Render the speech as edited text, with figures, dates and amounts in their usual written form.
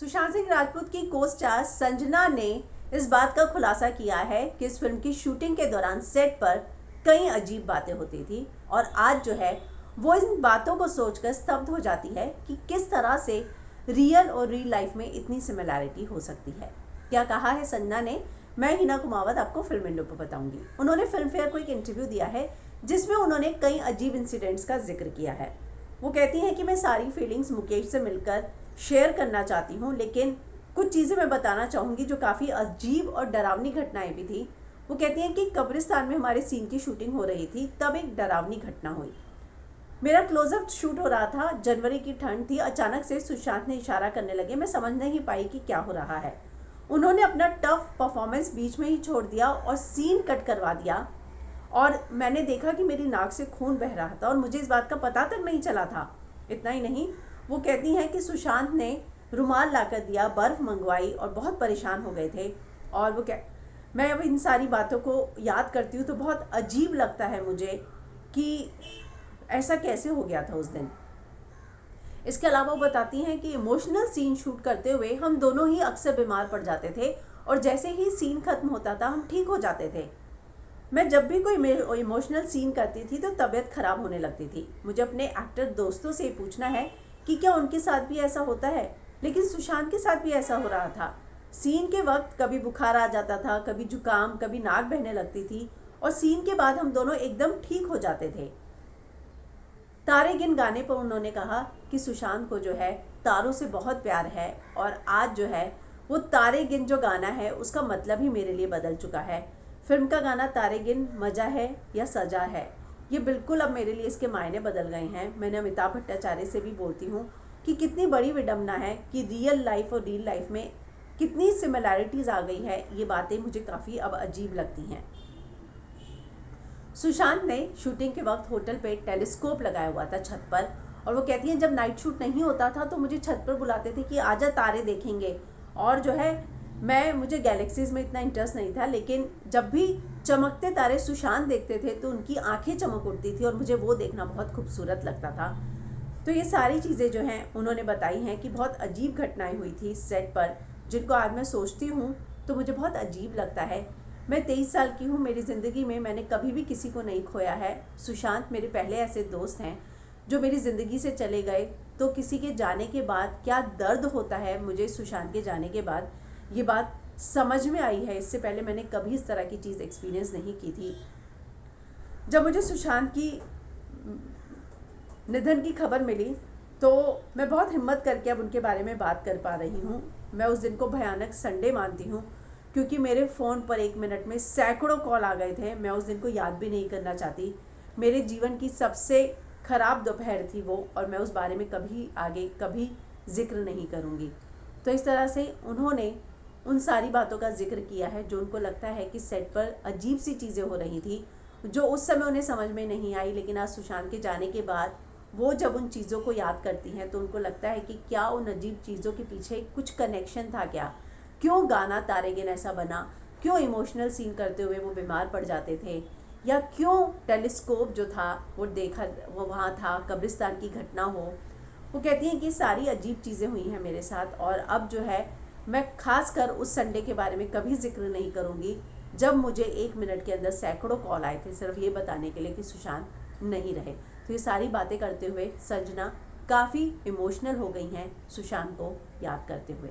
सुशांत सिंह राजपूत की को स्टार संजना ने इस बात का खुलासा किया है कि इस फिल्म की शूटिंग के दौरान सेट पर कई अजीब बातें होती थी और आज जो है वो इन बातों को सोचकर स्तब्ध हो जाती है कि किस तरह से रियल और रियल लाइफ में इतनी सिमिलैरिटी हो सकती है। क्या कहा है संजना ने, मैं हिना कुमावत आपको फिल्म विंडो पर बताऊंगी। उन्होंने फिल्म फेयर को एक इंटरव्यू दिया है जिसमें उन्होंने कई अजीब इंसिडेंट्स का जिक्र किया है। वो कहती हैं कि मैं सारी फीलिंग्स मुकेश से मिलकर शेयर करना चाहती हूँ, लेकिन कुछ चीज़ें मैं बताना चाहूँगी जो काफ़ी अजीब और डरावनी घटनाएं भी थी। वो कहती हैं कि कब्रिस्तान में हमारे सीन की शूटिंग हो रही थी, तब एक डरावनी घटना हुई। मेरा क्लोजअप शूट हो रहा था, जनवरी की ठंड थी, अचानक से सुशांत ने इशारा करने लगे। मैं समझ नहीं पाई कि क्या हो रहा है। उन्होंने अपना टफ परफॉर्मेंस बीच में ही छोड़ दिया और सीन कट करवा दिया और मैंने देखा कि मेरी नाक से खून बह रहा था और मुझे इस बात का पता तक नहीं चला था। इतना ही नहीं, वो कहती हैं कि सुशांत ने रुमाल लाकर दिया, बर्फ़ मंगवाई और बहुत परेशान हो गए थे। और वो मैं अब इन सारी बातों को याद करती हूँ तो बहुत अजीब लगता है मुझे कि ऐसा कैसे हो गया था उस दिन। इसके अलावा वो बताती हैं कि इमोशनल सीन शूट करते हुए हम दोनों ही अक्सर बीमार पड़ जाते थे और जैसे ही सीन खत्म होता था हम ठीक हो जाते थे। मैं जब भी कोई इमोशनल सीन करती थी तो तबीयत खराब होने लगती थी। मुझे अपने एक्टर दोस्तों से पूछना है कि क्या उनके साथ भी ऐसा होता है, लेकिन सुशांत के साथ भी ऐसा हो रहा था। सीन के वक्त कभी बुखार आ जाता था, कभी जुकाम, कभी नाक बहने लगती थी और सीन के बाद हम दोनों एकदम ठीक हो जाते थे। तारे गिन गाने पर उन्होंने कहा कि सुशांत को जो है तारों से बहुत प्यार है और आज जो है वो तारे गिन जो गाना है उसका मतलब ही मेरे लिए बदल चुका है। फिल्म का गाना तारे गिन मजा है या सजा है, ये बिल्कुल अब मेरे लिए इसके मायने बदल गए हैं। मैंने अमिताभ भट्टाचार्य से भी बोलती हूँ कि कितनी बड़ी विडम्बना है कि रियल लाइफ और रियल लाइफ में कितनी सिमिलैरिटीज़ आ गई है। ये बातें मुझे काफ़ी अब अजीब लगती हैं। सुशांत ने शूटिंग के वक्त होटल पे टेलीस्कोप लगाया हुआ था छत पर और वो कहती हैं जब नाइट शूट नहीं होता था तो मुझे छत पर बुलाते थे कि आजा तारे देखेंगे। और जो है मुझे गैलेक्सीज में इतना इंटरेस्ट नहीं था, लेकिन जब भी चमकते तारे सुशांत देखते थे तो उनकी आंखें चमक उठती थी और मुझे वो देखना बहुत खूबसूरत लगता था। तो ये सारी चीज़ें जो हैं उन्होंने बताई हैं कि बहुत अजीब घटनाएं हुई थी सेट पर, जिनको आज मैं सोचती हूँ तो मुझे बहुत अजीब लगता है। मैं 23 साल की हूँ, मेरी ज़िंदगी में मैंने कभी भी किसी को नहीं खोया है। सुशांत मेरे पहले ऐसे दोस्त हैं जो मेरी ज़िंदगी से चले गए, तो किसी के जाने के बाद क्या दर्द होता है मुझे सुशांत के जाने के बाद, ये बात समझ में आई है। इससे पहले मैंने कभी इस तरह की चीज़ एक्सपीरियंस नहीं की थी। जब मुझे सुशांत की निधन की खबर मिली तो मैं बहुत हिम्मत करके अब उनके बारे में बात कर पा रही हूँ। मैं उस दिन को भयानक संडे मानती हूँ क्योंकि मेरे फ़ोन पर 1 मिनट में सैकड़ों कॉल आ गए थे। मैं उस दिन को याद भी नहीं करना चाहती। मेरे जीवन की सबसे ख़राब दोपहर थी वो, और मैं उस बारे में कभी जिक्र नहीं करूँगी। तो इस तरह से उन्होंने उन सारी बातों का जिक्र किया है जो उनको लगता है कि सेट पर अजीब सी चीज़ें हो रही थी, जो उस समय उन्हें समझ में नहीं आई, लेकिन आज सुशांत के जाने के बाद वो जब उन चीज़ों को याद करती हैं तो उनको लगता है कि क्या उन अजीब चीज़ों के पीछे कुछ कनेक्शन था क्या, क्यों गाना तारे गिन ऐसा बना, क्यों इमोशनल सीन करते हुए वो बीमार पड़ जाते थे, या क्यों टेलीस्कोप जो था वो वहाँ था, कब्रिस्तान की घटना हो। वो कहती हैं कि सारी अजीब चीज़ें हुई हैं मेरे साथ और अब जो है मैं खास कर उस संडे के बारे में कभी जिक्र नहीं करूँगी जब मुझे 1 मिनट के अंदर सैकड़ों कॉल आए थे सिर्फ ये बताने के लिए कि सुशांत नहीं रहे। तो ये सारी बातें करते हुए संजना काफ़ी इमोशनल हो गई हैं सुशांत को याद करते हुए।